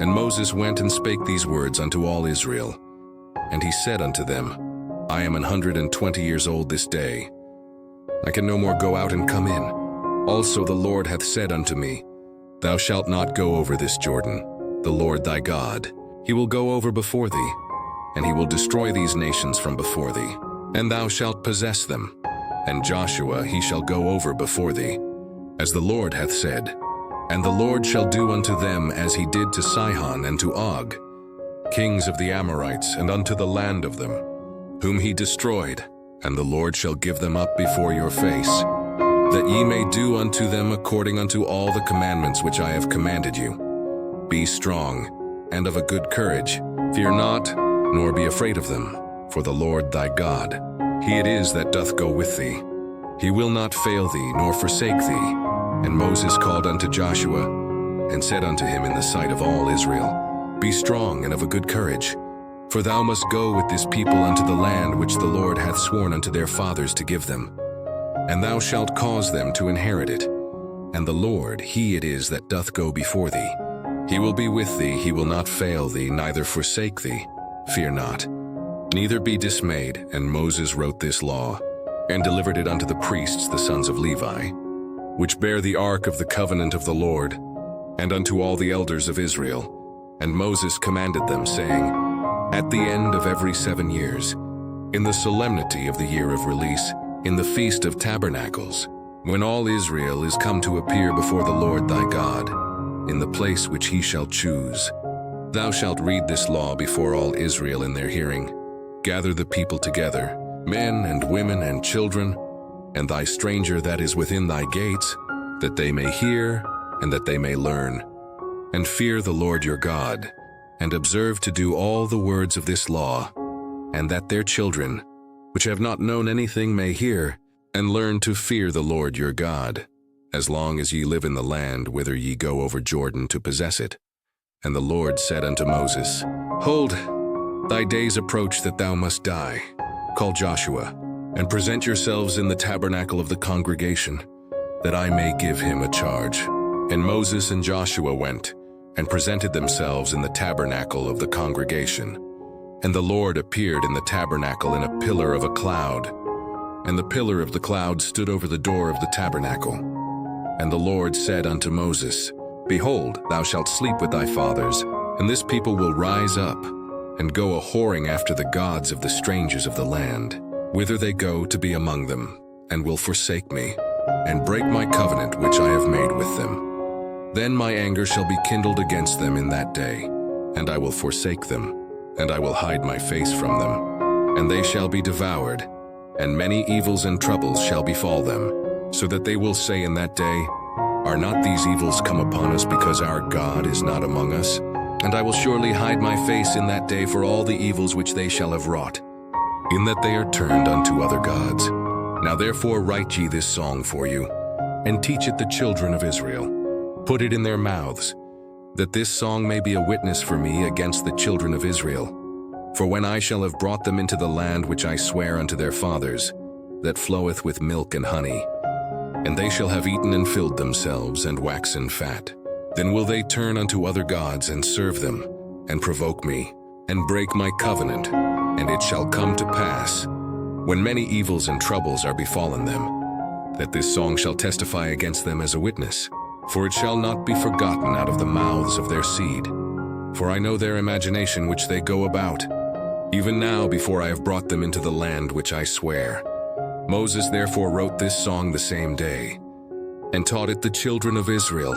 And Moses went and spake these words unto all Israel. And he said unto them, I am 120 years old this day. I can no more go out and come in. Also the Lord hath said unto me, Thou shalt not go over this Jordan, the Lord thy God. He will go over before thee, and he will destroy these nations from before thee, and thou shalt possess them. And Joshua he shall go over before thee, as the Lord hath said. And the Lord shall do unto them as he did to Sihon and to Og, kings of the Amorites, and unto the land of them, whom he destroyed. And the Lord shall give them up before your face, that ye may do unto them according unto all the commandments which I have commanded you. Be strong, and of a good courage. Fear not, nor be afraid of them, for the Lord thy God, he it is that doth go with thee. He will not fail thee, nor forsake thee. And Moses called unto Joshua, and said unto him in the sight of all Israel, Be strong and of a good courage, for thou must go with this people unto the land which the Lord hath sworn unto their fathers to give them. And thou shalt cause them to inherit it. And the Lord, he it is that doth go before thee. He will be with thee, he will not fail thee, neither forsake thee. Fear not, neither be dismayed. And Moses wrote this law, and delivered it unto the priests, the sons of Levi, which bear the ark of the covenant of the Lord, and unto all the elders of Israel. And Moses commanded them, saying, At the end of every 7 years, in the solemnity of the year of release, in the feast of tabernacles, when all Israel is come to appear before the Lord thy God, in the place which he shall choose, thou shalt read this law before all Israel in their hearing. Gather the people together, men and women and children, and thy stranger that is within thy gates, that they may hear and that they may learn. And fear the Lord your God, and observe to do all the words of this law, and that their children, which have not known anything, may hear, and learn to fear the Lord your God, as long as ye live in the land whither ye go over Jordan to possess it. And the Lord said unto Moses, Hold, thy days approach that thou must die. Call Joshua, and present yourselves in the tabernacle of the congregation, that I may give him a charge. And Moses and Joshua went, and presented themselves in the tabernacle of the congregation. And the Lord appeared in the tabernacle in a pillar of a cloud. And the pillar of the cloud stood over the door of the tabernacle. And the Lord said unto Moses, Behold, thou shalt sleep with thy fathers, and this people will rise up, and go a-whoring after the gods of the strangers of the land, whither they go to be among them, and will forsake me, and break my covenant which I have made with them. Then my anger shall be kindled against them in that day, and I will forsake them, and I will hide my face from them, and they shall be devoured, and many evils and troubles shall befall them, so that they will say in that day, Are not these evils come upon us because our God is not among us? And I will surely hide my face in that day for all the evils which they shall have wrought, in that they are turned unto other gods. Now therefore write ye this song for you, and teach it the children of Israel. Put it in their mouths, that this song may be a witness for me against the children of Israel. For when I shall have brought them into the land which I swear unto their fathers, that floweth with milk and honey, and they shall have eaten and filled themselves and waxen fat, then will they turn unto other gods and serve them, and provoke me, and break my covenant. And it shall come to pass, when many evils and troubles are befallen them, that this song shall testify against them as a witness. For it shall not be forgotten out of the mouths of their seed. For I know their imagination which they go about, even now before I have brought them into the land which I swear. Moses therefore wrote this song the same day, and taught it the children of Israel.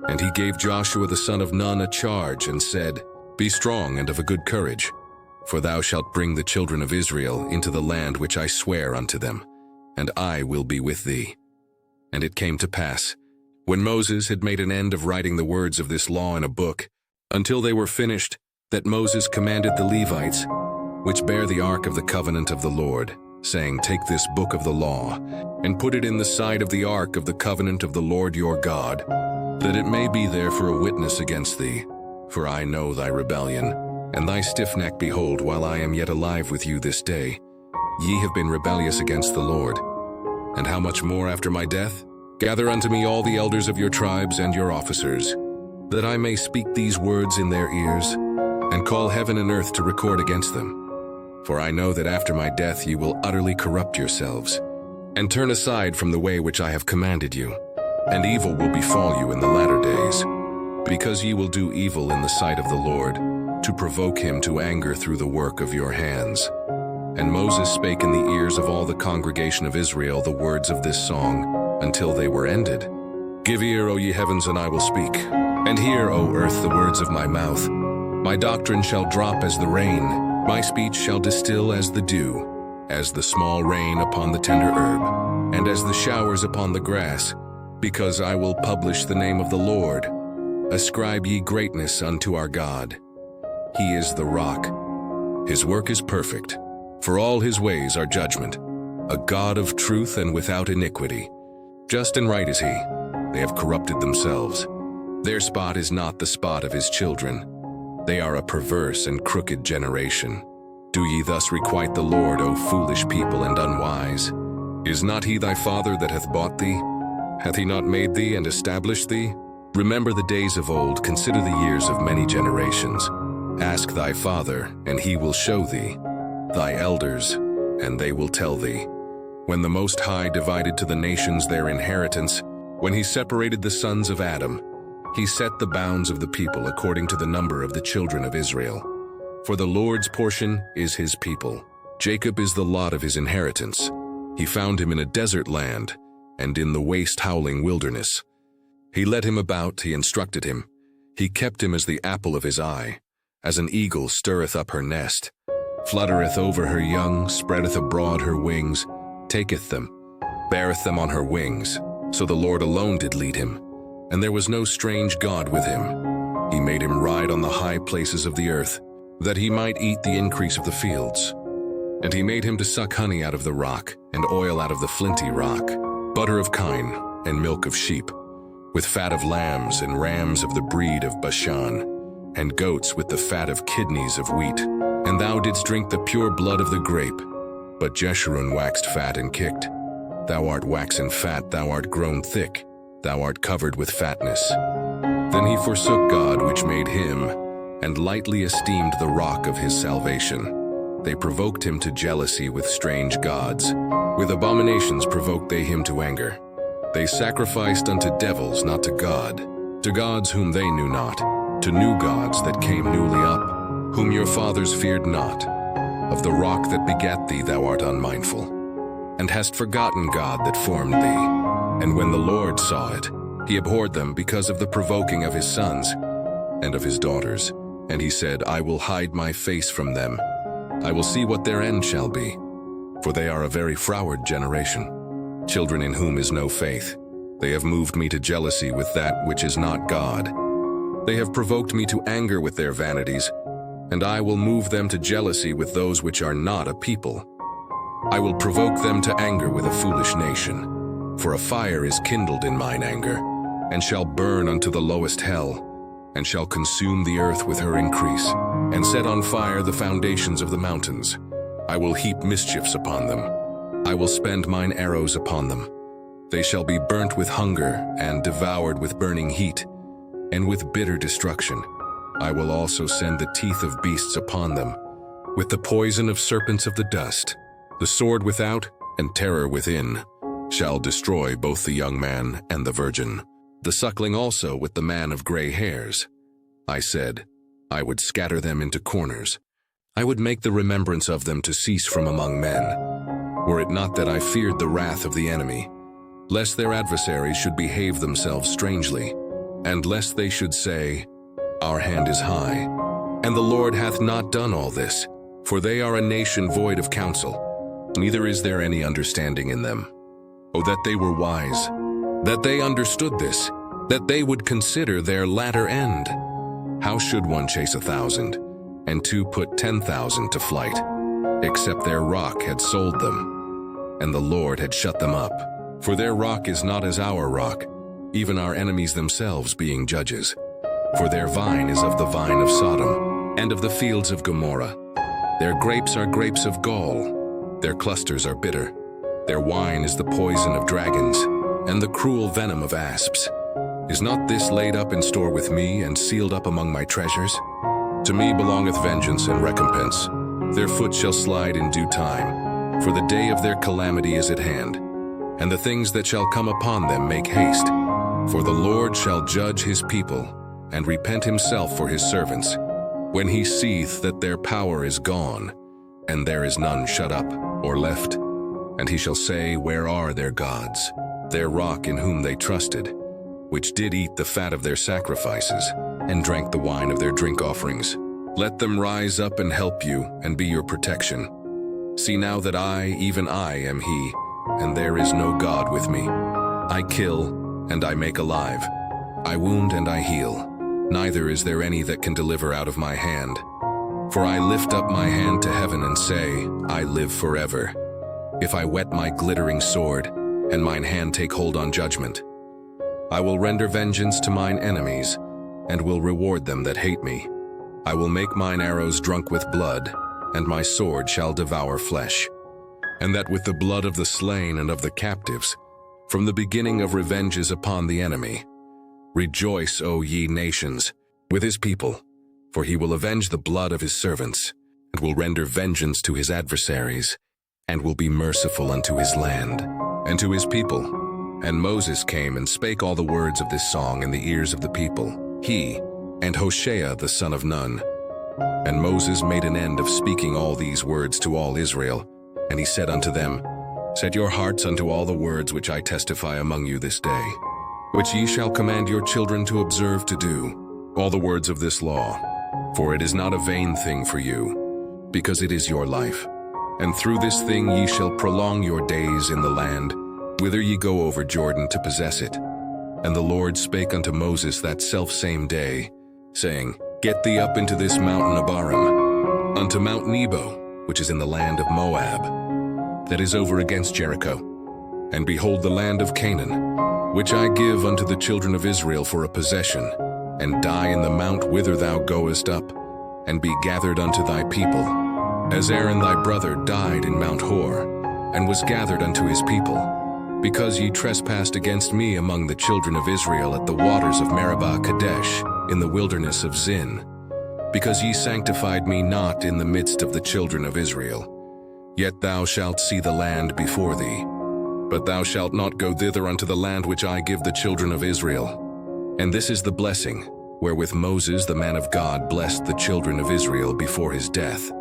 And he gave Joshua the son of Nun a charge, and said, Be strong and of a good courage, for thou shalt bring the children of Israel into the land which I swear unto them, and I will be with thee. And it came to pass, when Moses had made an end of writing the words of this law in a book, until they were finished, that Moses commanded the Levites, which bear the ark of the covenant of the Lord, saying, Take this book of the law, and put it in the side of the ark of the covenant of the Lord your God, that it may be there for a witness against thee. For I know thy rebellion, and thy stiff neck. Behold, while I am yet alive with you this day, ye have been rebellious against the Lord. And how much more after my death? Gather unto me all the elders of your tribes and your officers, that I may speak these words in their ears, and call heaven and earth to record against them. For I know that after my death you will utterly corrupt yourselves, and turn aside from the way which I have commanded you, and evil will befall you in the latter days, because ye will do evil in the sight of the Lord, to provoke him to anger through the work of your hands. And Moses spake in the ears of all the congregation of Israel the words of this song, until they were ended. Give ear, O ye heavens, and I will speak, and hear, O earth, the words of my mouth. My doctrine shall drop as the rain, my speech shall distill as the dew, as the small rain upon the tender herb, and as the showers upon the grass, because I will publish the name of the Lord. Ascribe ye greatness unto our God. He is the rock. His work is perfect, for all his ways are judgment. A God of truth and without iniquity. Just and right is he. They have corrupted themselves. Their spot is not the spot of his children. They are a perverse and crooked generation. Do ye thus requite the Lord, O foolish people and unwise? Is not he thy father that hath bought thee? Hath he not made thee and established thee? Remember the days of old, consider the years of many generations. Ask thy father, and he will show thee, thy elders, and they will tell thee. When the Most High divided to the nations their inheritance, when he separated the sons of Adam, he set the bounds of the people according to the number of the children of Israel. For the Lord's portion is his people. Jacob is the lot of his inheritance. He found him in a desert land, and in the waste howling wilderness. He led him about, he instructed him. He kept him as the apple of his eye, as an eagle stirreth up her nest, fluttereth over her young, spreadeth abroad her wings, taketh them, beareth them on her wings. So the Lord alone did lead him, and there was no strange God with him. He made him ride on the high places of the earth, that he might eat the increase of the fields. And he made him to suck honey out of the rock, and oil out of the flinty rock, butter of kine, and milk of sheep, with fat of lambs and rams of the breed of Bashan, and goats with the fat of kidneys of wheat. And thou didst drink the pure blood of the grape. But Jeshurun waxed fat and kicked. Thou art waxen fat, thou art grown thick, thou art covered with fatness. Then he forsook God which made him, and lightly esteemed the rock of his salvation. They provoked him to jealousy with strange gods. With abominations provoked they him to anger. They sacrificed unto devils, not to God, to gods whom they knew not, to new gods that came newly up, whom your fathers feared not. Of the rock that begat thee thou art unmindful, and hast forgotten God that formed thee. And when the Lord saw it, he abhorred them because of the provoking of his sons and of his daughters. And he said, I will hide my face from them. I will see what their end shall be. For they are a very froward generation, children in whom is no faith. They have moved me to jealousy with that which is not God. They have provoked me to anger with their vanities, and I will move them to jealousy with those which are not a people. I will provoke them to anger with a foolish nation. For a fire is kindled in mine anger, and shall burn unto the lowest hell, and shall consume the earth with her increase, and set on fire the foundations of the mountains. I will heap mischiefs upon them. I will spend mine arrows upon them. They shall be burnt with hunger, and devoured with burning heat, and with bitter destruction. I will also send the teeth of beasts upon them, with the poison of serpents of the dust. The sword without and terror within shall destroy both the young man and the virgin, the suckling also with the man of gray hairs. I said, I would scatter them into corners. I would make the remembrance of them to cease from among men, were it not that I feared the wrath of the enemy, lest their adversaries should behave themselves strangely, and lest they should say, Our hand is high, and the Lord hath not done all this, for they are a nation void of counsel, neither is there any understanding in them. Oh, that they were wise, that they understood this, that they would consider their latter end. How should one chase 1,000, and two put 10,000 to flight, except their rock had sold them, and the Lord had shut them up? For their rock is not as our rock, even our enemies themselves being judges. For their vine is of the vine of Sodom, and of the fields of Gomorrah. Their grapes are grapes of gall, their clusters are bitter. Their wine is the poison of dragons, and the cruel venom of asps. Is not this laid up in store with me and sealed up among my treasures? To me belongeth vengeance and recompense. Their foot shall slide in due time, for the day of their calamity is at hand, and the things that shall come upon them make haste. For the Lord shall judge his people, and repent himself for his servants, when he seeth that their power is gone, and there is none shut up or left. And he shall say, Where are their gods, their rock in whom they trusted, which did eat the fat of their sacrifices, and drank the wine of their drink offerings? Let them rise up and help you, and be your protection. See now that I, even I, am he, and there is no God with me. I kill, and I make alive. I wound and I heal. Neither is there any that can deliver out of my hand. For I lift up my hand to heaven and say, I live forever. If I whet my glittering sword, and mine hand take hold on judgment, I will render vengeance to mine enemies, and will reward them that hate me. I will make mine arrows drunk with blood, and my sword shall devour flesh. And that with the blood of the slain and of the captives, from the beginning of revenges upon the enemy. Rejoice, O ye nations, with his people, for he will avenge the blood of his servants, and will render vengeance to his adversaries, and will be merciful unto his land, and to his people. And Moses came and spake all the words of this song in the ears of the people, he, and Hoshea the son of Nun. And Moses made an end of speaking all these words to all Israel, and he said unto them, Set your hearts unto all the words which I testify among you this day, which ye shall command your children to observe to do, all the words of this law. For it is not a vain thing for you, because it is your life. And through this thing ye shall prolong your days in the land, whither ye go over Jordan to possess it. And the Lord spake unto Moses that selfsame day, saying, Get thee up into this mountain Abarim, unto Mount Nebo, which is in the land of Moab, that is over against Jericho. And behold the land of Canaan, which I give unto the children of Israel for a possession, and die in the mount whither thou goest up, and be gathered unto thy people, as Aaron thy brother died in Mount Hor, and was gathered unto his people, because ye trespassed against me among the children of Israel at the waters of Meribah Kadesh, in the wilderness of Zin, because ye sanctified me not in the midst of the children of Israel. Yet thou shalt see the land before thee, but thou shalt not go thither unto the land which I give the children of Israel. And this is the blessing, wherewith Moses the man of God blessed the children of Israel before his death.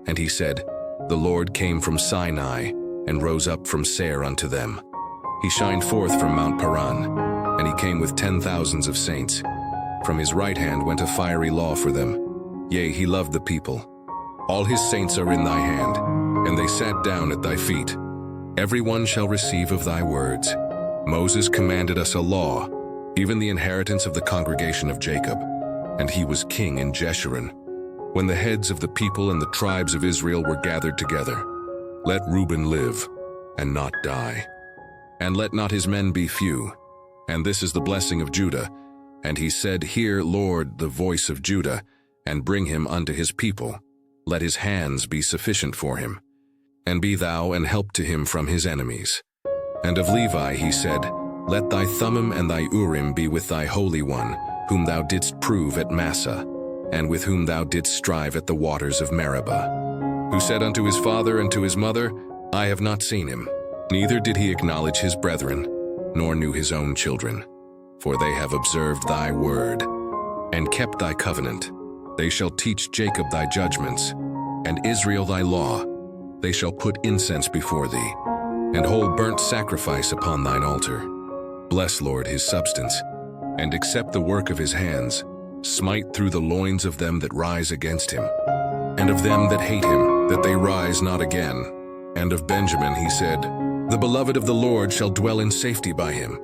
And he said, The Lord came from Sinai, and rose up from Seir unto them. He shined forth from Mount Paran, and he came with 10,000s of saints. From his right hand went a fiery law for them. Yea, he loved the people. All his saints are in thy hand, and they sat down at thy feet. Every one shall receive of thy words. Moses commanded us a law, even the inheritance of the congregation of Jacob. And he was king in Jeshurun, when the heads of the people and the tribes of Israel were gathered together. Let Reuben live, and not die. And let not his men be few. And this is the blessing of Judah. And he said, Hear, Lord, the voice of Judah, and bring him unto his people. Let his hands be sufficient for him. And be thou an help to him from his enemies. And of Levi he said, Let thy Thummim and thy Urim be with thy Holy One, whom thou didst prove at Massah, and with whom thou didst strive at the waters of Meribah. Who said unto his father and to his mother, I have not seen him. Neither did he acknowledge his brethren, nor knew his own children. For they have observed thy word, and kept thy covenant. They shall teach Jacob thy judgments, and Israel thy law. They shall put incense before thee, and hold burnt sacrifice upon thine altar. Bless, Lord, his substance, and accept the work of his hands. Smite through the loins of them that rise against him, and of them that hate him, that they rise not again. And of Benjamin he said, The beloved of the Lord shall dwell in safety by him,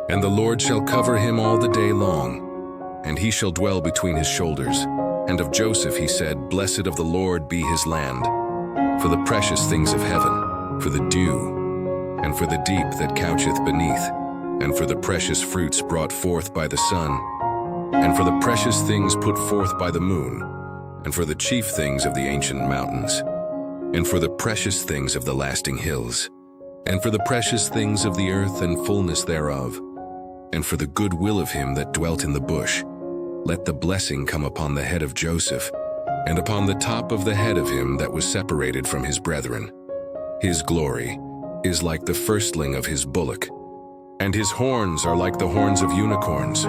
and the Lord shall cover him all the day long, and he shall dwell between his shoulders. And of Joseph he said, Blessed of the Lord be his land, for the precious things of heaven, for the dew, and for the deep that coucheth beneath, and for the precious fruits brought forth by the sun, and for the precious things put forth by the moon, and for the chief things of the ancient mountains, and for the precious things of the lasting hills, and for the precious things of the earth and fullness thereof, and for the good will of him that dwelt in the bush. Let the blessing come upon the head of Joseph, and upon the top of the head of him that was separated from his brethren. His glory is like the firstling of his bullock, and his horns are like the horns of unicorns.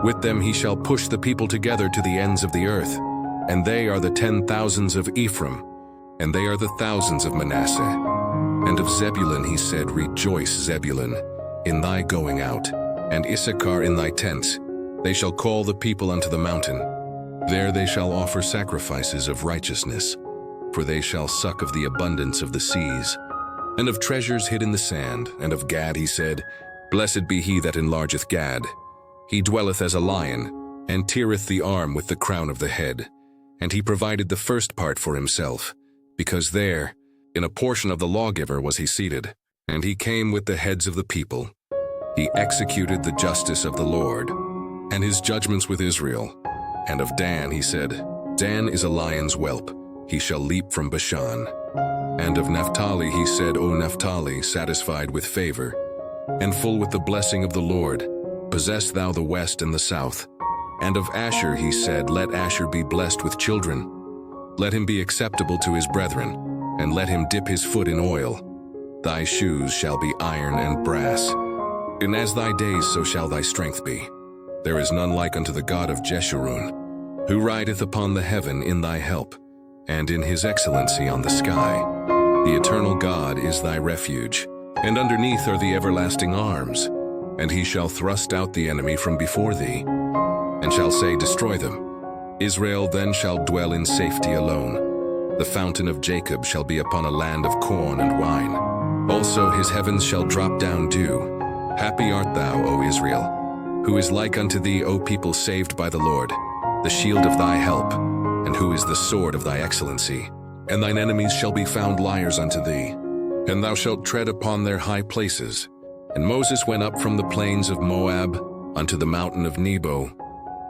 With them he shall push the people together to the ends of the earth, and they are the 10,000s of Ephraim, and they are the thousands of Manasseh. And of Zebulun he said, Rejoice, Zebulun, in thy going out, and Issachar in thy tents. They shall call the people unto the mountain. There they shall offer sacrifices of righteousness, for they shall suck of the abundance of the seas, and of treasures hid in the sand. And of Gad he said, Blessed be he that enlargeth Gad. He dwelleth as a lion, and teareth the arm with the crown of the head. And he provided the first part for himself, because there, in a portion of the lawgiver was he seated, and he came with the heads of the people. He executed the justice of the Lord, and his judgments with Israel. And of Dan he said, Dan is a lion's whelp, he shall leap from Bashan. And of Naphtali he said, O Naphtali, satisfied with favor, and full with the blessing of the Lord, possess thou the west and the south. And of Asher he said, Let Asher be blessed with children. Let him be acceptable to his brethren, and let him dip his foot in oil. Thy shoes shall be iron and brass. And as thy days, so shall thy strength be. There is none like unto the God of Jeshurun, who rideth upon the heaven in thy help, and in his excellency on the sky. The eternal God is thy refuge, and underneath are the everlasting arms. And he shall thrust out the enemy from before thee, and shall say, Destroy them. Israel then shall dwell in safety alone. The fountain of Jacob shall be upon a land of corn and wine. Also his heavens shall drop down dew. Happy art thou, O Israel, who is like unto thee, O people saved by the Lord, the shield of thy help, and who is the sword of thy excellency. And thine enemies shall be found liars unto thee, and thou shalt tread upon their high places. And Moses went up from the plains of Moab unto the mountain of Nebo,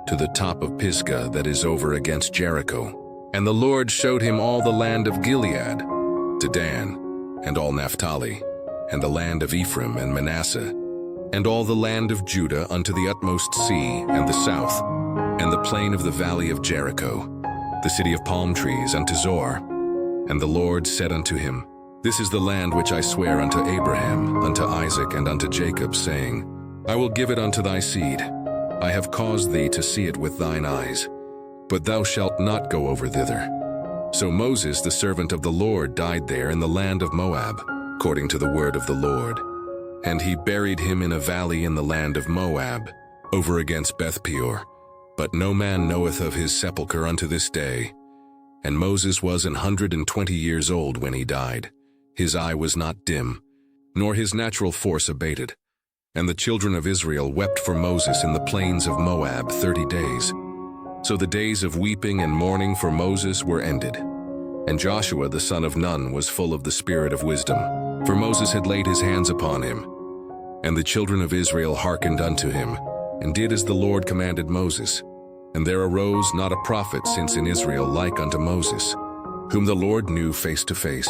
to the top of Pisgah that is over against Jericho. And the Lord showed him all the land of Gilead, to Dan, and all Naphtali, and the land of Ephraim and Manasseh, and all the land of Judah unto the utmost sea and the south, and the plain of the valley of Jericho, the city of palm trees unto Zor. And the Lord said unto him, This is the land which I swear unto Abraham, unto Isaac, and unto Jacob, saying, I will give it unto thy seed. I have caused thee to see it with thine eyes, but thou shalt not go over thither. So Moses, the servant of the Lord, died there in the land of Moab, according to the word of the Lord. And he buried him in a valley in the land of Moab, over against Beth-peor. But no man knoweth of his sepulchre unto this day. And Moses was 120 years old when he died. His eye was not dim, nor his natural force abated. And the children of Israel wept for Moses in the plains of Moab 30 days. So the days of weeping and mourning for Moses were ended. And Joshua the son of Nun was full of the spirit of wisdom, for Moses had laid his hands upon him. And the children of Israel hearkened unto him, and did as the Lord commanded Moses. And there arose not a prophet since in Israel like unto Moses, whom the Lord knew face to face,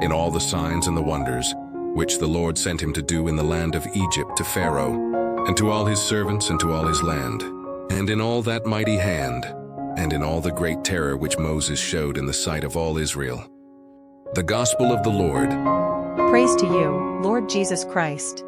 in all the signs and the wonders, which the Lord sent him to do in the land of Egypt to Pharaoh, and to all his servants and to all his land, and in all that mighty hand, and in all the great terror which Moses showed in the sight of all Israel. The Gospel of the Lord. Praise to you, Lord Jesus Christ.